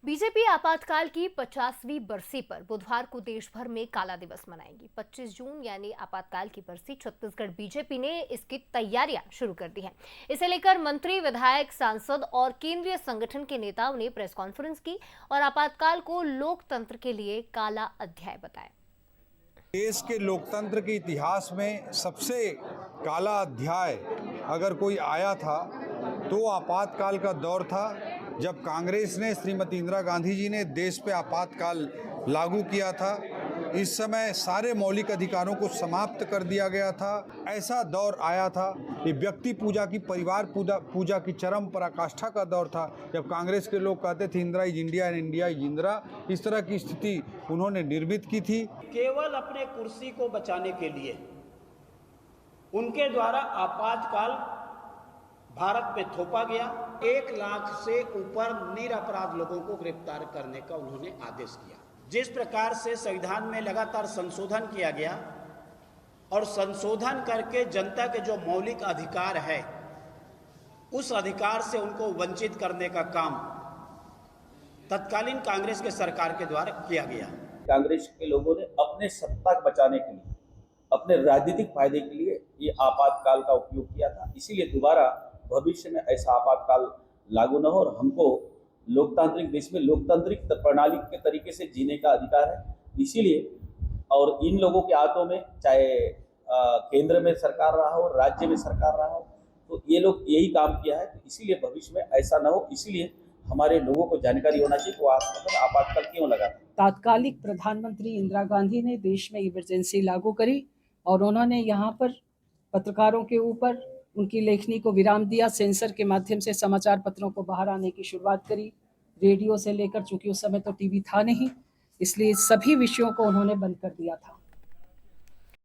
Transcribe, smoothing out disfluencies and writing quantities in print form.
BJP आपातकाल की 50वीं बरसी पर बुधवार को देश भर में काला दिवस मनाएगी। 25 जून यानी आपातकाल की बरसी छत्तीसगढ़ बीजेपी ने इसकी तैयारियां शुरू कर दी हैं। इसे लेकर मंत्री, विधायक, सांसद और केंद्रीय संगठन के नेताओं ने प्रेस कॉन्फ्रेंस की और आपातकाल को लोकतंत्र के लिए काला अध्याय बताया। देश के लोकतंत्र के इतिहास में सबसे काला अध्याय अगर कोई आया था तो आपातकाल का दौर था, जब कांग्रेस ने, श्रीमती इंदिरा गांधी जी ने देश पे आपातकाल लागू किया था। इस समय सारे मौलिक अधिकारों को समाप्त कर दिया गया था। ऐसा दौर आया था कि व्यक्ति पूजा की, परिवार पूजा की चरम पराकाष्ठा का दौर था, जब कांग्रेस के लोग कहते थे Indira is India and India is Indira. इस तरह की स्थिति उन्होंने निर्मित की थी। केवल अपने कुर्सी को बचाने के लिए उनके द्वारा आपातकाल भारत में थोपा गया। 1 लाख से ऊपर निरपराध लोगों को गिरफ्तार करने का उन्होंने आदेश किया। जिस प्रकार से संविधान में लगातार संशोधन किया गया और संशोधन करके जनता के जो मौलिक अधिकार है, उस अधिकार से उनको वंचित करने का काम तत्कालीन कांग्रेस के सरकार के द्वारा किया गया। कांग्रेस के लोगों ने अपने सत्ता बचाने के लिए, अपने राजनीतिक फायदे के लिए ये आपातकाल का उपयोग किया था। इसीलिए दोबारा भविष्य में ऐसा आपातकाल लागू न हो और हमको लोकतांत्रिक देश में लोकतांत्रिक प्रणाली के तरीके से जीने का अधिकार है। इसीलिए और इन लोगों के हाथों में चाहे केंद्र में सरकार रहा हो, राज्य में सरकार रहा हो, तो ये लोग यही काम किया है। तो इसीलिए भविष्य में ऐसा न हो, इसीलिए हमारे लोगों को जानकारी होना चाहिए कि वो आपातकाल क्यों लगा। तात्कालिक प्रधानमंत्री इंदिरा गांधी ने देश में इमरजेंसी लागू करी और उन्होंने यहाँ पर पत्रकारों के ऊपर उनकी लेखनी को विराम दिया। सेंसर के माध्यम से समाचार पत्रों को बाहर आने की शुरुआत करी, रेडियो से लेकर, चूंकि उस समय तो टीवी था नहीं, इसलिए सभी विषयों को उन्होंने बंद कर दिया था।